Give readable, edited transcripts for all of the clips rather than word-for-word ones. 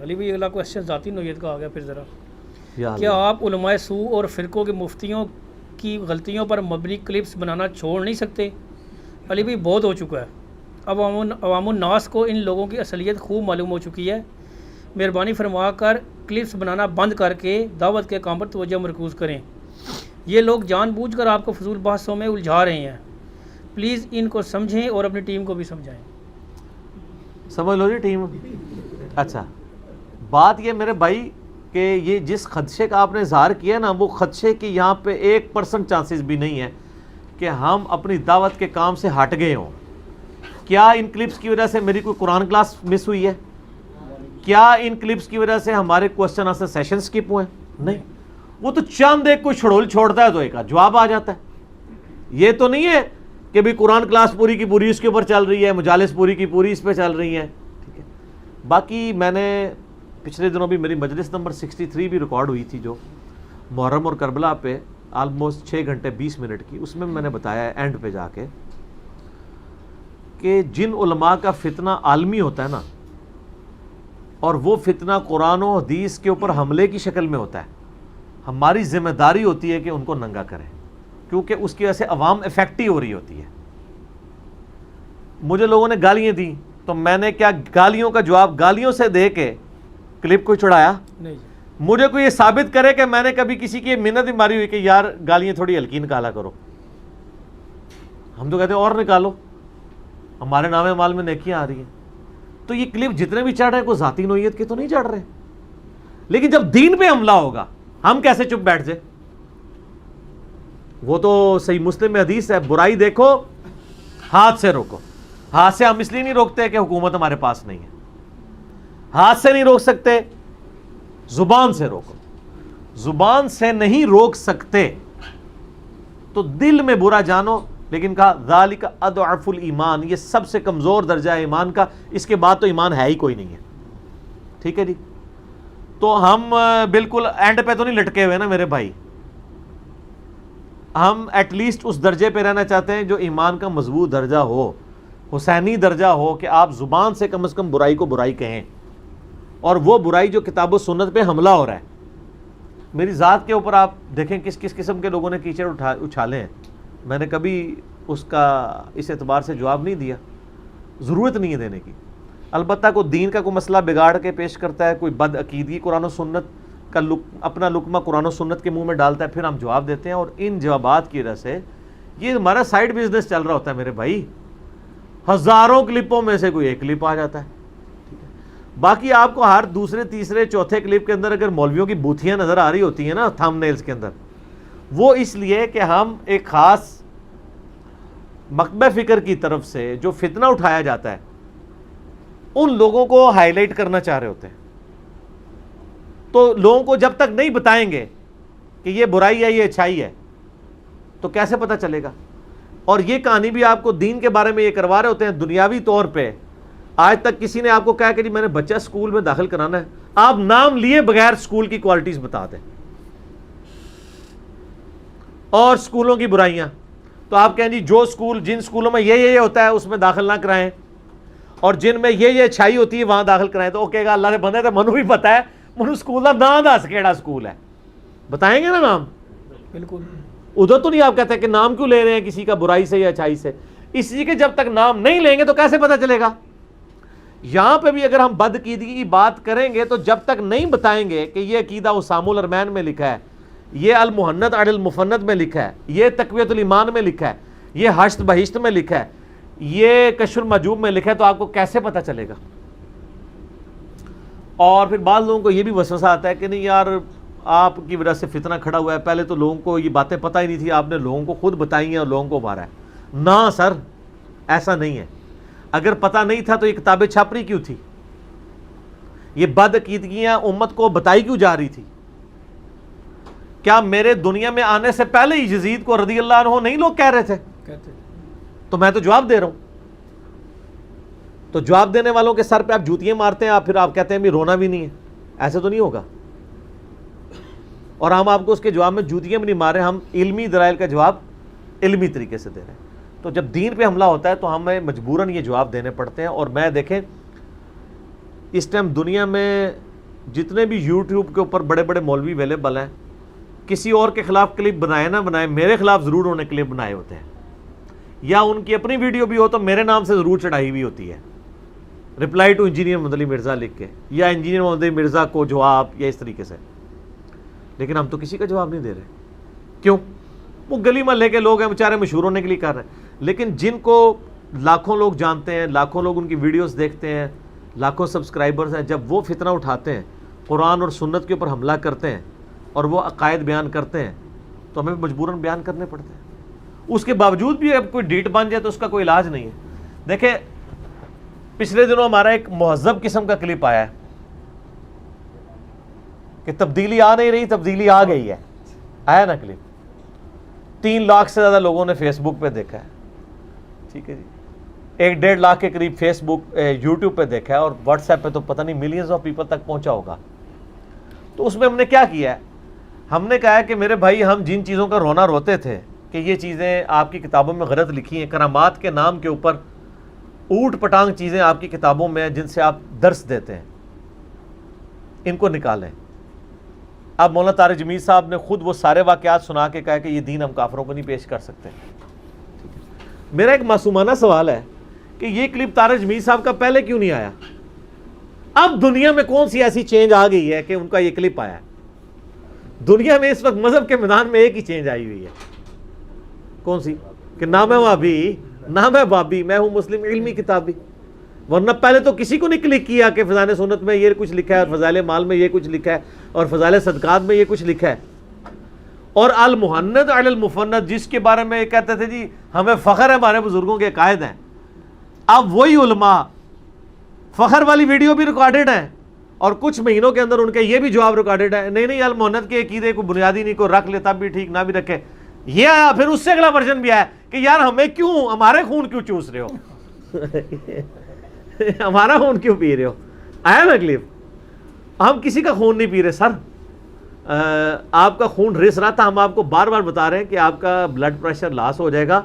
علی بھائی اگلا کوشچن ذاتی نوعیت کا آ گیا پھر ذرا، یا کیا اللہ، آپ علماء سوء اور فرقوں کے مفتیوں کی غلطیوں پر مبنی کلپس بنانا چھوڑ نہیں سکتے؟ علی بھائی بہت ہو چکا ہے، اب عوام الناس کو ان لوگوں کی اصلیت خوب معلوم ہو چکی ہے، مہربانی فرما کر کلپس بنانا بند کر کے دعوت کے کام پر توجہ مرکوز کریں، یہ لوگ جان بوجھ کر آپ کو فضول بحثوں میں الجھا رہے ہیں، پلیز ان کو سمجھیں اور اپنی ٹیم کو بھی سمجھائیں۔ سمجھ لو جی ٹیم۔ اچھا، بات یہ میرے بھائی کہ یہ جس خدشے کا آپ نے اظہار کیا نا، وہ خدشے کی یہاں پہ 1% چانسز بھی نہیں ہے کہ ہم اپنی دعوت کے کام سے ہٹ گئے ہوں۔ کیا ان کلپس کی وجہ سے میری کوئی قرآن کلاس مس ہوئی ہے؟ کیا ان کلپس کی وجہ سے ہمارے کوسچن آنسر سیشن سکپ ہوئے ہیں؟ نہیں، وہ تو چند ایک کوئی چھڑول چھوڑتا ہے تو ایک جواب آ جاتا ہے۔ یہ تو نہیں ہے کہ بھی قرآن کلاس پوری کی پوری اس کے اوپر چل رہی ہے، مجالس پوری کی پوری اس پہ چل رہی ہیں، ٹھیک ہے۔ باقی میں نے پچھلے دنوں بھی میری مجلس نمبر 63 بھی ریکارڈ ہوئی تھی، جو محرم اور کربلا پہ آلموسٹ 6 گھنٹے 20 منٹ کی، اس میں نے بتایا ہے اینڈ پہ جا کے کہ جن علماء کا فتنہ عالمی ہوتا ہے نا، اور وہ فتنہ قرآن و حدیث کے اوپر حملے کی شکل میں ہوتا ہے، ہماری ذمہ داری ہوتی ہے کہ ان کو ننگا کریں، کیونکہ اس کی وجہ سے عوام افیکٹ ہی ہو رہی ہوتی ہے۔ مجھے لوگوں نے گالیاں دی تو میں نے کیا گالیوں کا جواب گالیوں سے دے کے کلپ کو چڑھایا؟ نہیں، مجھے کوئی یہ ثابت کرے کہ میں نے کبھی کسی کی منت ہی ماری ہوئی کہ یار گالیاں تھوڑی ہلکی نکالا کرو۔ ہم تو کہتے ہیں اور نکالو، ہمارے نام مال میں نیکیاں آ رہی ہیں۔ تو یہ کلپ جتنے بھی چڑھ رہے ہیں کوئی ذاتی نوعیت کے تو نہیں چڑھ رہے، لیکن جب دین پہ حملہ ہوگا ہم کیسے چپ بیٹھ جائے؟ وہ تو صحیح مسلم میں حدیث ہے، برائی دیکھو ہاتھ سے روکو۔ ہاتھ سے ہم اس لیے نہیں روکتے کہ حکومت ہمارے پاس نہیں ہے، ہاتھ سے نہیں روک سکتے، زبان سے روکو۔ زبان سے نہیں روک سکتے تو دل میں برا جانو، لیکن کہا ذالک اضعف الایمان، یہ سب سے کمزور درجہ ہے ایمان کا، اس کے بعد تو ایمان ہے ہی کوئی نہیں ہے، ٹھیک ہے جی۔ تو ہم بالکل اینڈ پہ تو نہیں لٹکے ہوئے نا میرے بھائی، ہم ایٹ لیسٹ اس درجے پہ رہنا چاہتے ہیں جو ایمان کا مضبوط درجہ ہو، حسینی درجہ ہو، کہ آپ زبان سے کم از کم برائی کو برائی کہیں، اور وہ برائی جو کتاب و سنت پہ حملہ ہو رہا ہے۔ میری ذات کے اوپر آپ دیکھیں کس کس قسم کے لوگوں نے کیچڑ اچھالے ہیں، میں نے کبھی اس کا اس اعتبار سے جواب نہیں دیا، ضرورت نہیں ہے دینے کی۔ البتہ کوئی دین کا کوئی مسئلہ بگاڑ کے پیش کرتا ہے، کوئی بد عقیدگی قرآن و سنت کا اپنا لقمہ قرآن و سنت کے منہ میں ڈالتا ہے، پھر ہم جواب دیتے ہیں، اور ان جوابات کی وجہ سے یہ ہمارا سائیڈ بزنس چل رہا ہوتا ہے میرے بھائی، ہزاروں کلپوں میں سے کوئی ایک کلپ آ جاتا ہے۔ باقی آپ کو ہر دوسرے تیسرے چوتھے کلپ کے اندر اگر مولویوں کی بوتھیاں نظر آ رہی ہوتی ہیں نا تھم نیلز کے اندر، وہ اس لیے کہ ہم ایک خاص مکتبہ فکر کی طرف سے جو فتنہ اٹھایا جاتا ہے ان لوگوں کو ہائی لائٹ کرنا چاہ رہے ہوتے ہیں۔ تو لوگوں کو جب تک نہیں بتائیں گے کہ یہ برائی ہے یہ اچھائی ہے تو کیسے پتہ چلے گا؟ اور یہ کہانی بھی آپ کو دین کے بارے میں یہ کروا رہے ہوتے ہیں دنیاوی طور پہ۔ آج تک کسی نے آپ کو کہا کہ جی میں نے بچہ اسکول میں داخل کرانا ہے، آپ نام لیے بغیر اسکول کی کوالٹیز بتا دیں اور اسکولوں کی برائیاں، تو آپ کہیں جی جو اسکول جن اسکولوں میں یہ ہوتا ہے اس میں داخل نہ کرائیں، اور جن میں یہ اچھائی ہوتی ہے وہاں داخل کرائیں، تو وہ کہے گا اللہ نے بندے تو منو بھی پتا ہے، منو اسکول کا نام دس کیڑا اسکول ہے، بتائیں گے نا نام؟ بالکل۔ ادھر تو نہیں آپ کہتے کہ نام کیوں لے رہے ہیں کسی کا برائی سے یا اچھائی سے، اس لیے کہ جب تک نام نہیں لیں گے تو کیسے پتہ چلے گا؟ یہاں پہ بھی اگر ہم بدعقیدگی کی بات کریں گے تو جب تک نہیں بتائیں گے کہ یہ عقیدہ اسام الارمین میں لکھا ہے، یہ المحنت علی المفند میں لکھا ہے، یہ تقویۃ الایمان میں لکھا ہے، یہ حشت بہشت میں لکھا ہے، یہ کشف المحجوب میں لکھا ہے، تو آپ کو کیسے پتہ چلے گا؟ اور پھر بعض لوگوں کو یہ بھی وسوسہ آتا ہے کہ نہیں یار آپ کی وجہ سے فتنہ کھڑا ہوا ہے، پہلے تو لوگوں کو یہ باتیں پتہ ہی نہیں تھی، آپ نے لوگوں کو خود بتائی ہیں اور لوگوں کو مارا ہے۔ نہ سر، ایسا نہیں ہے۔ اگر پتہ نہیں تھا تو یہ کتابیں چھپ رہی کیوں تھی؟ یہ بدعقیدگیاں امت کو بتائی کیوں جا رہی تھی؟ کیا میرے دنیا میں آنے سے پہلے ہی یزید کو رضی اللہ عنہ نہیں لوگ کہہ رہے تھے؟ کہتے تو میں تو جواب دے رہا ہوں۔ تو جواب دینے والوں کے سر پہ آپ جوتیاں مارتے ہیں، پھر آپ کہتے ہیں بھی رونا بھی نہیں ہے، ایسے تو نہیں ہوگا۔ اور ہم آپ کو اس کے جواب میں جوتیاں بھی نہیں مار رہے، ہم علمی دلائل کا جواب علمی طریقے سے دے رہے ہیں۔ تو جب دین پہ حملہ ہوتا ہے تو ہمیں مجبوراً یہ جواب دینے پڑتے ہیں۔ اور میں دیکھیں اس ٹائم دنیا میں جتنے بھی یوٹیوب کے اوپر بڑے بڑے مولوی اویلیبل ہیں، کسی اور کے خلاف کلپ بنائے نہ بنائے، میرے خلاف ضرور انہوں نے کلپ بنائے ہوتے ہیں، یا ان کی اپنی ویڈیو بھی ہو تو میرے نام سے ضرور چڑھائی ہوئی ہوتی ہے، رپلائی ٹو انجینئر محمد علی مرزا لکھ کے، یا انجینئر محمد علی مرزا کو جواب، یا اس طریقے سے. لیکن ہم تو کسی کا جواب نہیں دے رہے. کیوں؟ وہ گلی محلے کے لوگ ہیں بیچارے، مشہور ہونے کے لیے کر رہے ہیں. لیکن جن کو لاکھوں لوگ جانتے ہیں، لاکھوں لوگ ان کی ویڈیوز دیکھتے ہیں، لاکھوں سبسکرائبرز ہیں، جب وہ فتنہ اٹھاتے ہیں، قرآن اور سنت کے اوپر حملہ کرتے ہیں اور وہ عقائد بیان کرتے ہیں، تو ہمیں مجبوراً بیان کرنے پڑتے ہیں. اس کے باوجود بھی اب کوئی ڈیٹ بن جائے تو اس کا کوئی علاج نہیں ہے. دیکھیں پچھلے دنوں ہمارا ایک مہذب قسم کا کلپ آیا ہے کہ تبدیلی آ نہیں رہی، تبدیلی آ گئی ہے. آیا نا کلپ؟ 3 لاکھ سے زیادہ لوگوں نے فیس بک پہ دیکھا ہے. ٹھیک ہے جی. 1-1.5 لاکھ کے قریب فیس بک یوٹیوب پہ دیکھا ہے، اور واٹس ایپ پہ تو پتہ نہیں ملینز آف پیپل تک پہنچا ہوگا. تو اس میں ہم نے کیا کیا ہے؟ ہم نے کہا ہے کہ میرے بھائی، ہم جن چیزوں کا رونا روتے تھے کہ یہ چیزیں آپ کی کتابوں میں غلط لکھی ہیں، کرامات کے نام کے اوپر اوٹ پٹانگ چیزیں آپ کی کتابوں میں جن سے آپ درس دیتے ہیں، ان کو نکالیں. اب مولانا طارق جمیل صاحب نے خود وہ سارے واقعات سنا کے کہا کہ یہ دین ہم کافروں کو نہیں پیش کر سکتے. میرا ایک معصومانہ سوال ہے کہ یہ کلپ طارق جمیل صاحب کا پہلے کیوں نہیں آیا؟ اب دنیا میں کون سی ایسی چینج آ گئی ہے کہ ان کا یہ کلپ آیا ہے؟ دنیا میں اس وقت مذہب کے میدان میں ایک ہی چینج آئی ہوئی ہے. کون سی؟ کہ نہ میں وہابی، نہ میں بابی، میں ہوں مسلم علمی کتابی. ورنہ پہلے تو کسی کو نہیں کلک کیا کہ فضائل سنت میں یہ کچھ لکھا ہے، اور فضائل مال میں یہ کچھ لکھا ہے، اور فضائل صدقات میں یہ کچھ لکھا ہے. اور المحند علی المفند، جس کے بارے میں یہ کہتے تھے جی ہمیں فخر ہے، ہمارے بزرگوں کے عقائد ہیں، اب وہی علماء فخر والی ویڈیو بھی ریکارڈڈ ہیں، اور کچھ مہینوں کے اندر ان کے یہ بھی جواب ریکارڈڈ ہے. نہیں المحند کے عقیدے کو بنیادی نہیں، کو رکھ لے تب بھی ٹھیک، نہ بھی رکھے. یہ آیا پھر اس سے اگلا ورژن بھی آیا کہ یار ہمیں کیوں، ہمارے خون کیوں چوس رہے ہو ہمارا خون کیوں پی رہے ہو. آیا نا کلپ؟ ہم کسی کا خون نہیں پی رہے سر. آپ کا خون رس رہا تھا، ہم آپ کو بار بار بتا رہے ہیں کہ آپ کا بلڈ پریشر لاس ہو جائے گا،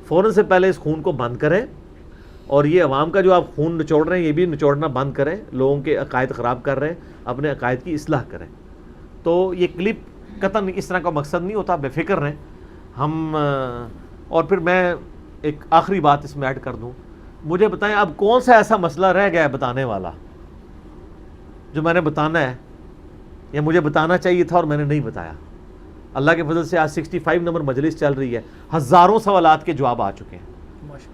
فوراً سے پہلے اس خون کو بند کریں. اور یہ عوام کا جو آپ خون نچوڑ رہے ہیں، یہ بھی نچوڑنا بند کریں. لوگوں کے عقائد خراب کر رہے ہیں، اپنے عقائد کی اصلاح کریں. تو یہ کلپ قطعاً اس طرح کا مقصد نہیں ہوتا، بے فکر رہیں ہم. اور پھر میں ایک آخری بات اس میں ایڈ کر دوں. مجھے بتائیں اب کون سا ایسا مسئلہ رہ گیا ہے بتانے والا جو میں نے بتانا ہے یا مجھے بتانا چاہیے تھا اور میں نے نہیں بتایا. اللہ کے فضل سے آج 65 نمبر مجلس چل رہی ہے، ہزاروں سوالات کے جواب آ چکے ہیں.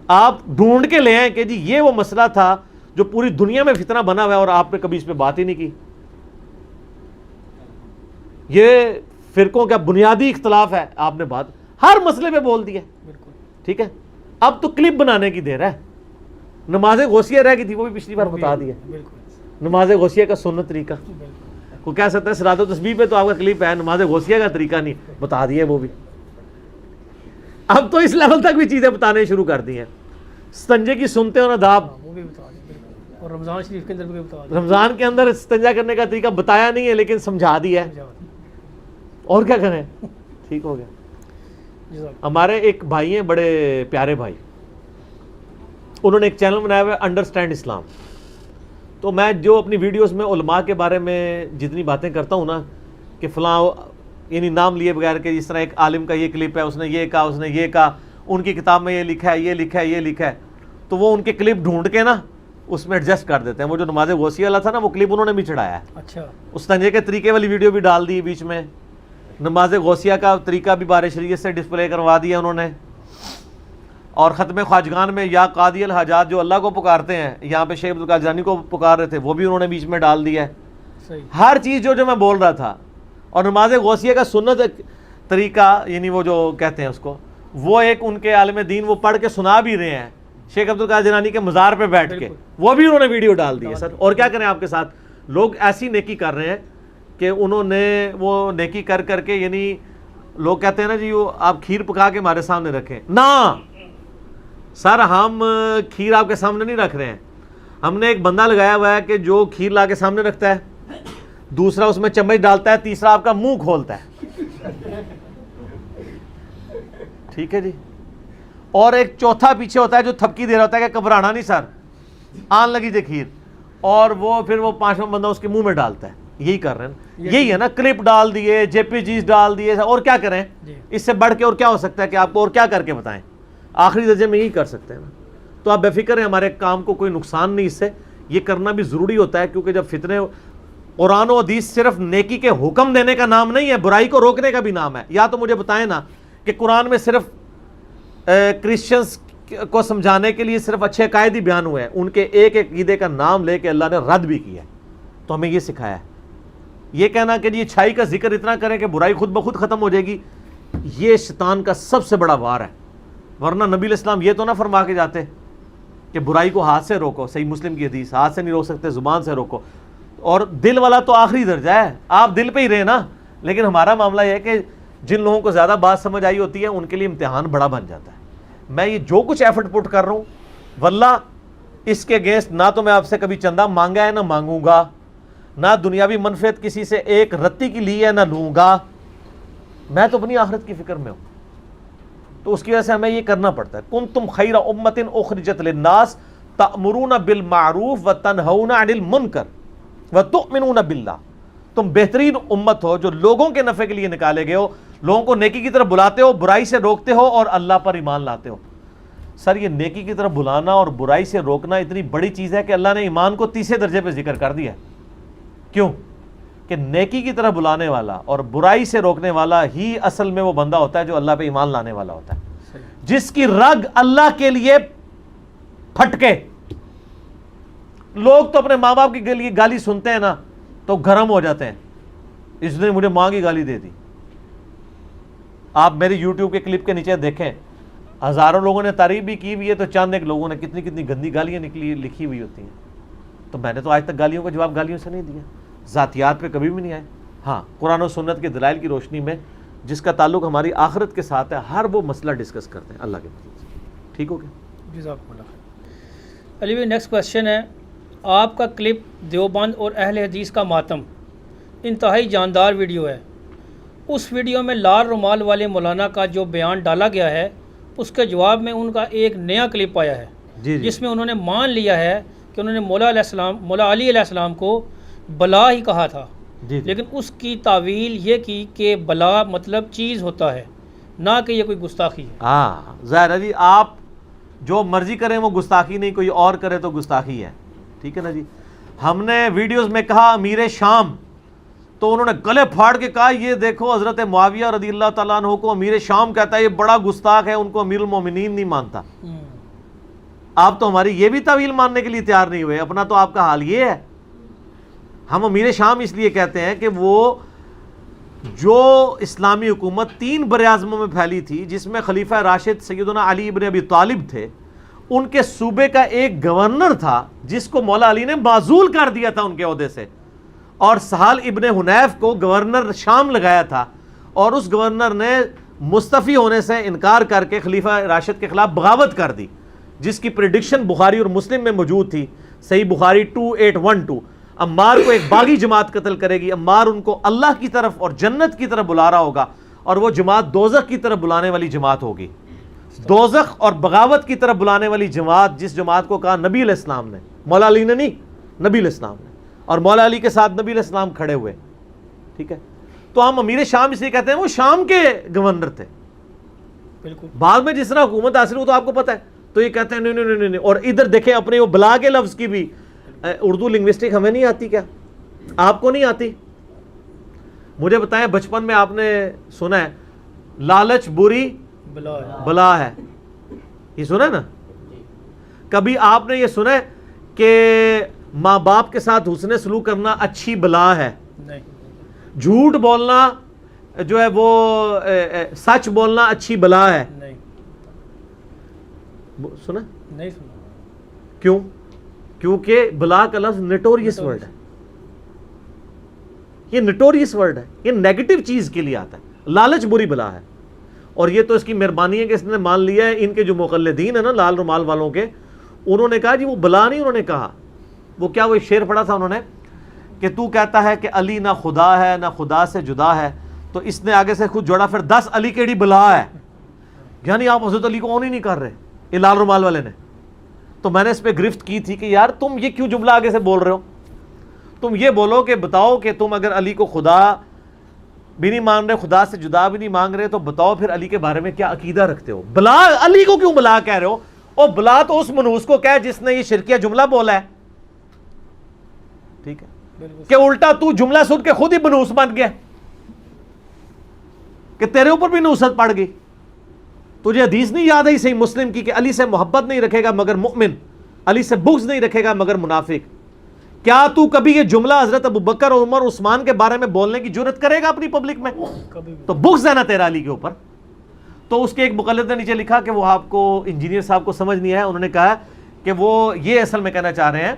آپ ڈھونڈ کے لے آئیں کہ جی یہ وہ مسئلہ تھا جو پوری دنیا میں فتنہ بنا ہوا ہے اور آپ نے کبھی اس پہ بات ہی نہیں کی. یہ فرقوں کا بنیادی اختلاف ہے، آپ نے بات ہر مسئلے پہ بول دیا. ٹھیک ہے، اب تو کلپ بنانے کی دیر ہے. نماز غوثیہ رہ گئی تھی، وہ بھی پچھلی بار بتا دیا. نماز غوثیہ کا سنت طریقہ کو کہہ سکتا ہے، صلاۃ و تسبیح پہ تو آپ کا کلپ ہے، نماز غوثیہ کا طریقہ نہیں بتا دیا وہ بھی. اب تو اس لیول تک بھی چیزیں بتانے شروع کر دی ہیں. استنجے کی سنتیں اور آداب، اور رمضان شریف کے اندر بھی بتا دیا. رمضان کے اندر استنجا کرنے کا طریقہ بتایا نہیں ہے لیکن سمجھا دیا ہے. اور کیا کریں؟ ٹھیک ہو گیا. ہمارے ایک بھائی ہیں، بڑے پیارے بھائی، انہوں نے ایک چینل بنایا ہوا ہے انڈرسٹینڈ اسلام. تو میں جو اپنی ویڈیوز میں علماء کے بارے میں جتنی باتیں کرتا ہوں نا کہ فلاں، یعنی نام لیے بغیر کہ جس طرح ایک عالم کا یہ کلپ ہے، اس نے یہ کہا، اس نے یہ کہا، ان کی کتاب میں یہ لکھا ہے، یہ لکھا ہے، یہ لکھا ہے، تو وہ ان کے کلپ ڈھونڈ کے نا اس میں ایڈجسٹ کر دیتے ہیں. وہ جو نماز غوثیہ والا تھا نا، وہ کلپ انہوں نے بھی چڑھایا ہے. اچھا، اس تنجے کے طریقے والی ویڈیو بھی ڈال دی بیچ میں. نماز غوثیہ کا طریقہ بھی بار شریعت سے ڈسپلے کروا دیا انہوں نے. اور ختم خواجگان میں یا قاضی الحاجات جو اللہ کو پکارتے ہیں، یہاں پہ شیخ عبدالقادر جیلانی کو پکار رہے تھے، وہ بھی انہوں نے بیچ میں ڈال دیا ہے. ہر چیز جو میں بول رہا تھا. اور نماز غوثیہ کا سنت طریقہ، یعنی وہ جو کہتے ہیں اس کو، وہ ایک ان کے عالم دین وہ پڑھ کے سنا بھی رہے ہیں شیخ عبدالقادر جیلانی کے مزار پہ بیٹھ کے، وہ بھی انہوں نے ویڈیو ڈال دی ہے سر. اور کیا کریں آپ کے ساتھ لوگ ایسی نیکی کر رہے ہیں کہ انہوں نے وہ نیکی کر کر کے، یعنی لوگ کہتے ہیں نا جی وہ آپ کھیر پکا کے ہمارے سامنے رکھیں. نہ سر، ہم کھیر آپ کے سامنے نہیں رکھ رہے ہیں. ہم نے ایک بندہ لگایا ہوا ہے کہ جو کھیر لا کے سامنے رکھتا ہے، دوسرا اس میں چمچ ڈالتا ہے، تیسرا آپ کا منہ کھولتا ہے. ٹھیک ہے جی. اور ایک چوتھا پیچھے ہوتا ہے جو تھپکی دے رہا ہوتا ہے کہ گھبرانا نہیں سر، آن لگی جے کھیر. اور وہ پھر وہ پانچواں بندہ اس کے منہ میں ڈالتا ہے. یہی کر رہے ہیں, یہی ہے نا, کلپ ڈال دیے, جے پی جیز ڈال دیے, اور کیا کریں اس سے بڑھ کے اور کیا ہو سکتا ہے کہ آپ کو اور کیا کر کے بتائیں. آخری درجے میں یہی کر سکتے ہیں نا. تو آپ بے فکر ہیں, ہمارے کام کو کوئی نقصان نہیں اس سے. یہ کرنا بھی ضروری ہوتا ہے, کیونکہ جب فتنے, قرآن و حدیث صرف نیکی کے حکم دینے کا نام نہیں ہے, برائی کو روکنے کا بھی نام ہے. یا تو مجھے بتائیں نا کہ قرآن میں صرف کرسچنز کو سمجھانے کے لیے صرف اچھے عقائد ہی بیان ہوئے ہیں, ان کے ایک ایک عقیدے کا نام لے کے اللہ نے رد بھی کیا ہے. تو ہمیں یہ سکھایا ہے. یہ کہنا کہ یہ اچھائی کا ذکر اتنا کریں کہ برائی خود بخود ختم ہو جائے گی, یہ شیطان کا سب سے بڑا وار ہے. ورنہ نبی علیہ السلام یہ تو نہ فرما کے جاتے کہ برائی کو ہاتھ سے روکو. صحیح مسلم کی حدیث, ہاتھ سے نہیں روک سکتے, زبان سے روکو. اور دل والا تو آخری درجہ ہے, آپ دل پہ ہی رہے نا. لیکن ہمارا معاملہ یہ ہے کہ جن لوگوں کو زیادہ بات سمجھ آئی ہوتی ہے ان کے لیے امتحان بڑا بن جاتا ہے. میں یہ جو کچھ ایفرٹ پٹ کر رہا ہوں, واللہ اس کے اگینسٹ نہ تو میں آپ سے کبھی چندہ مانگا ہے نہ مانگوں گا, نہ دنیاوی منفعت کسی سے ایک رتی کی لی ہے نہ لوں گا. میں تو اپنی آخرت کی فکر میں ہوں. تو اس کی وجہ سے ہمیں یہ کرنا پڑتا ہے. کنتم خیر امۃ اخرجت للناس تأمرون بالمعروف وتنہون عن المنکر وتؤمنون باللہ. تم بہترین امت ہو جو لوگوں کے نفع کے لیے نکالے گئے ہو, لوگوں کو نیکی کی طرف بلاتے ہو, برائی سے روکتے ہو اور اللہ پر ایمان لاتے ہو. سر یہ نیکی کی طرف بلانا اور برائی سے روکنا اتنی بڑی چیز ہے کہ اللہ نے ایمان کو تیسرے درجے پہ ذکر کر دیا ہے. کیوں کہ نیکی کی طرف بلانے والا اور برائی سے روکنے والا ہی اصل میں وہ بندہ ہوتا ہے جو اللہ پہ ایمان لانے والا ہوتا ہے, جس کی رگ اللہ کے لیے پھٹکے. لوگ تو اپنے ماں باپ کی گالی سنتے ہیں نا تو گرم ہو جاتے ہیں, اس نے مجھے ماں کی گالی دے دی. آپ میری یوٹیوب کے کلپ کے نیچے دیکھیں, ہزاروں لوگوں نے تعریف بھی کی ہوئی ہے, تو چند ایک لوگوں نے کتنی کتنی گندی گالیاں لکھی ہوئی ہوتی ہیں. تو میں نے تو آج تک گالیوں کا جواب گالیوں سے نہیں دیا, ذاتیات پہ کبھی بھی نہیں آئے. ہاں, قرآن و سنت کے دلائل کی روشنی میں جس کا تعلق ہماری آخرت کے ساتھ ہے, ہر وہ مسئلہ ڈسکس کرتے ہیں اللہ کے فضل سے. ٹھیک ہو گیا؟ جزاک اللہ خیر. علی بھائی نیکسٹ کویشچن ہے, آپ کا کلپ دیوبند اور اہل حدیث کا ماتم انتہائی جاندار ویڈیو ہے. اس ویڈیو میں لال رومال والے مولانا کا جو بیان ڈالا گیا ہے, اس کے جواب میں ان کا ایک نیا کلپ آیا ہے جس میں انہوں نے مان لیا ہے کہ انہوں نے مولا علی علیہ السلام کو بلا ہی کہا تھا. لیکن اس کی تعویل یہ کی کہ بلا مطلب چیز ہوتا ہے, نہ کہ یہ کوئی گستاخی ہے. ہاں ظاہر ہے جی, آپ جو مرضی کریں وہ گستاخی نہیں, کوئی اور کرے تو گستاخی ہے. ٹھیک ہے نا جی. ہم نے ویڈیوز میں کہا امیر شام, تو انہوں نے گلے پھاڑ کے کہا یہ دیکھو حضرت معاویہ رضی اللہ تعالیٰ عنہ کو امیر شام کہتا ہے, یہ بڑا گستاخ ہے, ان کو امیر المومنین نہیں مانتا. آپ تو ہماری یہ بھی تعویل ماننے کے لیے تیار نہیں ہوئے. اپنا تو آپ کا حال یہ ہے. ہم امیر شام اس لیے کہتے ہیں کہ وہ جو اسلامی حکومت 3 براعظموں میں پھیلی تھی, جس میں خلیفہ راشد سیدنا علی ابن ابی طالب تھے, ان کے صوبے کا ایک گورنر تھا جس کو مولا علی نے معزول کر دیا تھا ان کے عہدے سے, اور سہل ابن حنیف کو گورنر شام لگایا تھا, اور اس گورنر نے مستعفی ہونے سے انکار کر کے خلیفہ راشد کے خلاف بغاوت کر دی, جس کی پریڈکشن بخاری اور مسلم میں موجود تھی. صحیح بخاری 2812. عمار کو ایک باغی جماعت قتل کرے گی, عمار ان کو اللہ کی طرف اور جنت کی طرف بلا رہا ہوگا, اور وہ جماعت دوزخ کی طرف بلانے والی جماعت ہوگی. دوزخ اور بغاوت کی طرف بلانے والی جماعت, جس جماعت کو کہا نبی علیہ السلام نے, مولا علی نے نہیں, نبی علیہ السلام نے, اور مولا علی کے ساتھ نبی علیہ السلام کھڑے ہوئے. ٹھیک ہے, تو ہم امیر شام اس لیے کہتے ہیں وہ شام کے گورنر تھے. بالکل. بعد میں جس طرح حکومت حاصل ہو تو آپ کو پتہ ہے, تو یہ کہتے ہیں نہیں. اور ادھر دیکھیں اپنے وہ بلا کے لفظ کی بھی اردو لنگوسٹک ہمیں نہیں آتی کیا؟ آپ کو نہیں آتی؟ مجھے بتائیں, بچپن میں آپ نے سنا ہے لالچ بری بلا ہے, یہ سنا ہے نا؟ کبھی آپ نے یہ سنا ہے کہ ماں باپ کے ساتھ حسن سلوک کرنا اچھی بلا ہے؟ نہیں. جھوٹ بولنا جو ہے وہ سچ بولنا اچھی بلا ہے؟ نہیں. سنا؟ نہیں سنا. کیوں؟ کیونکہ بلا کا لفظ نٹوریس ورڈ ہے. یہ نٹوریس ورڈ ہے, یہ نیگیٹو چیز کے لیے آتا ہے. لالچ بری بلا ہے, اور یہ تو اس کی مہربانی ہے کہ اس نے مان لیا ہے. ان کے جو مقلدین ہیں نا لال رومال والوں کے, انہوں نے کہا جی وہ بلا نہیں, انہوں نے کہا وہ کیا, وہ شعر پڑھا تھا انہوں نے کہ تو کہتا ہے کہ علی نہ خدا ہے نہ خدا سے جدا ہے, تو اس نے آگے سے خود جوڑا پھر 10 علی کیڑی بلا ہے, یعنی آپ حضرت علی کو آن ہی نہیں کر رہے. یہ لال رومال والے نے تو میں نے اس پہ گرفت کی تھی کہ یار تم یہ کیوں جملہ آگے سے بول رہے ہو؟ تم یہ بولو کہ بتاؤ کہ تم اگر علی کو خدا بھی نہیں مان رہے، خدا سے جدا بھی نہیں مانگ رہے، تو بتاؤ پھر علی کے بارے میں کیا عقیدہ رکھتے ہو؟ بلا علی کو کیوں بلا کہہ رہے ہو؟ اور بلا تو اس منوس کو کہہ جس نے یہ شرکیہ جملہ بولا ہے. ٹھیک ہے کہ الٹا تو جملہ سن کے خود ہی منوس بن گیا کہ تیرے اوپر بھی نوست پڑ گئی. تجھے حدیث نہیں یاد ہے صحیح مسلم کی کہ علی سے محبت نہیں رکھے گا مگر مؤمن، علی سے بغض نہیں رکھے گا مگر منافق؟ کیا تو کبھی یہ جملہ حضرت ابوبکر اور عمر عثمان کے بارے میں بولنے کی جرت کرے گا اپنی پبلک میں؟ تو بغض ہے نا تیرا علی کے اوپر. تو اس کے ایک مقلد نے نیچے لکھا کہ وہ آپ کو انجینئر صاحب کو سمجھ نہیں آیا، انہوں نے کہا کہ وہ یہ اصل میں کہنا چاہ رہے ہیں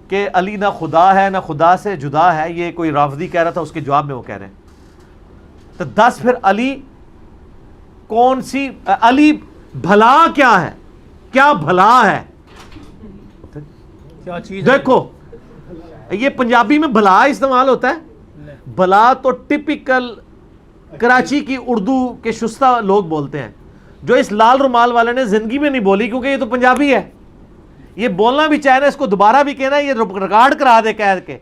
کہ علی نہ خدا ہے نہ خدا سے جدا ہے. یہ کوئی رافضی کہہ رہا تھا، اس کے جواب میں وہ کہہ رہے ہیں تو 10 پھر علی کون سی، علی بھلا کیا ہے؟ کیا بھلا ہے؟ کیا چیز دیکھو یہ پنجابی میں بھلا استعمال ہوتا ہے. بھلا تو ٹپیکل کراچی کی اردو کے شستہ لوگ بولتے ہیں، جو اس لال رومال والے نے زندگی میں نہیں بولی، کیونکہ یہ تو پنجابی ہے. یہ بولنا بھی چاہے نا، اس کو دوبارہ بھی کہنا، یہ ریکارڈ کرا دے کہہ کے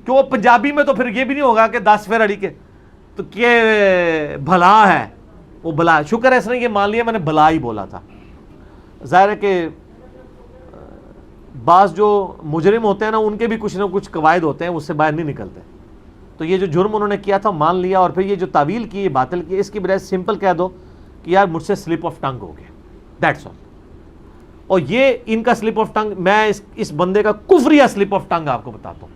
کہ وہ پنجابی میں، تو پھر یہ بھی نہیں ہوگا کہ 10 پھر علی کے تو کہ بھلا ہے. وہ بھلا، شکر ہے اس نے یہ مان لیا میں نے بھلا ہی بولا تھا. ظاہر ہے کہ بعض جو مجرم ہوتے ہیں نا، ان کے بھی کچھ نہ کچھ قواعد ہوتے ہیں، اس سے باہر نہیں نکلتے. تو یہ جو جرم انہوں نے کیا تھا مان لیا، اور پھر یہ جو تعویل کی، یہ باطل کی، اس کی بجائے سمپل کہہ دو کہ یار مجھ سے سلپ آف ٹنگ ہو گیا، دیٹس آل. اور یہ ان کا سلپ آف ٹنگ، میں اس بندے کا کفریہ سلپ آف ٹنگ آپ کو بتاتا ہوں.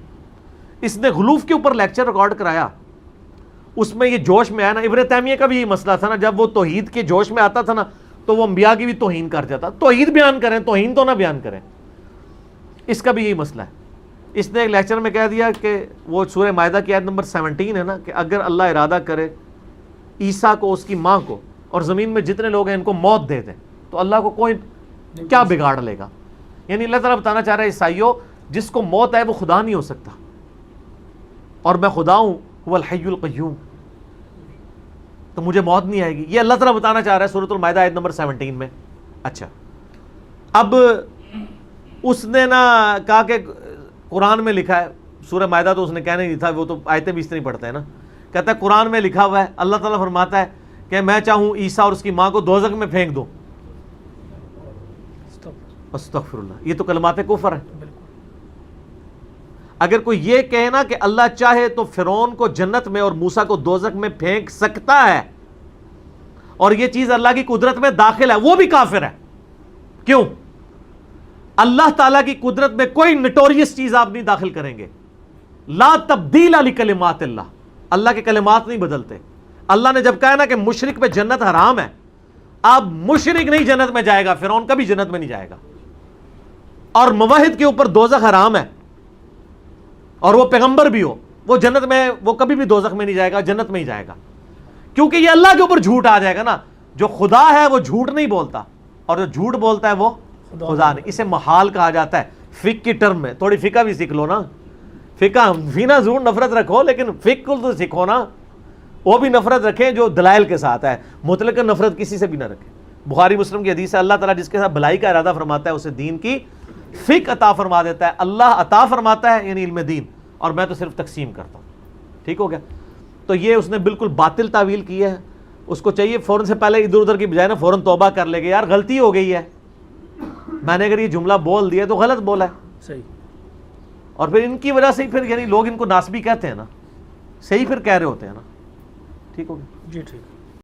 اس نے غلوف کے اوپر لیکچر ریکارڈ کرایا، اس میں یہ جوش میں آیا نا. ابن تیمیہ کا بھی یہ مسئلہ تھا نا، جب وہ توحید کے جوش میں آتا تھا نا تو وہ انبیاء کی بھی توہین کر جاتا. توحید بیان کریں، توہین تو نہ بیان کریں. اس کا بھی یہی مسئلہ ہے. اس نے ایک لیکچر میں کہہ دیا کہ وہ سورہ مائدہ کی آیت نمبر 17 ہے نا، کہ اگر اللہ ارادہ کرے عیسیٰ کو، اس کی ماں کو اور زمین میں جتنے لوگ ہیں ان کو موت دے دیں تو اللہ کو کوئی کیا بگاڑ لے گا. یعنی اللہ تعالیٰ بتانا چاہ رہا ہے عیسائیوں، جس کو موت ہے وہ خدا نہیں ہو سکتا، اور میں خدا ہوں، هو الحی القیوم، تو مجھے موت نہیں آئے گی. یہ اللہ تعالیٰ بتانا چاہ رہا ہے سورۃ المائدہ آیت نمبر 17 میں. اچھا، اب اس نے نا کہا کہ قرآن میں لکھا ہے، سورہ مائدہ تو اس نے کہنا ہی نہیں تھا، وہ تو آیتیں بھی اس طرح پڑھتے ہیں نا. کہتا ہے قرآن میں لکھا ہوا ہے، اللہ تعالیٰ فرماتا ہے کہ میں چاہوں عیسیٰ اور اس کی ماں کو دوزخ میں پھینک دوں. استغفر اللہ، یہ تو کلمات کفر ہے. اگر کوئی یہ کہے نا کہ اللہ چاہے تو فرعون کو جنت میں اور موسیٰ کو دوزخ میں پھینک سکتا ہے، اور یہ چیز اللہ کی قدرت میں داخل ہے، وہ بھی کافر ہے. کیوں؟ اللہ تعالیٰ کی قدرت میں کوئی نٹوریس چیز آپ نہیں داخل کریں گے. لا تبدیل لکلمات اللہ، اللہ کے کلمات نہیں بدلتے. اللہ نے جب کہا نا کہ مشرک پہ جنت حرام ہے، اب مشرک نہیں جنت میں جائے گا، فرعون کبھی جنت میں نہیں جائے گا. اور موحد کے اوپر دوزخ حرام ہے، اور وہ پیغمبر بھی ہو، وہ جنت میں، وہ کبھی بھی دوزخ میں نہیں جائے گا، جنت میں ہی جائے گا. کیونکہ یہ اللہ کے اوپر جھوٹ آ جائے گا نا. جو خدا ہے وہ جھوٹ نہیں بولتا، اور جو جھوٹ بولتا ہے وہ خدا نہیں. اسے محال کہا جاتا ہے فقہ کی ٹرم میں. تھوڑی فقہ بھی سیکھ لو نا. فقہ فینا ضرور نفرت رکھو، لیکن فقہ کو تو سیکھو نا. وہ بھی نفرت رکھیں جو دلائل کے ساتھ ہے، مطلق نفرت کسی سے بھی نہ رکھیں. بخاری مسلم کی حدیث ہے، اللہ تعالیٰ جس کے ساتھ بھلائی کا ارادہ فرماتا ہے اسے دین کی فقہ عطا فرما دیتا ہے. اللہ عطا فرماتا ہے یعنی علم دین، اور میں تو صرف تقسیم کرتا ہوں. ٹھیک ہو گیا؟ تو یہ اس نے بالکل باطل تعویل کی ہے. اس کو چاہیے فوراً سے پہلے ادھر ادھر کی بجائے نا فوراً توبہ کر لے گا، یار غلطی ہو گئی ہے، میں نے اگر یہ جملہ بول دیا تو غلط بولا ہے. صحیح. اور پھر ان کی وجہ سے پھر یعنی لوگ ان کو ناسبی کہتے ہیں نا، صحیح پھر کہہ رہے ہوتے ہیں نا. ٹھیک ہو گیا؟ جی ٹھیک.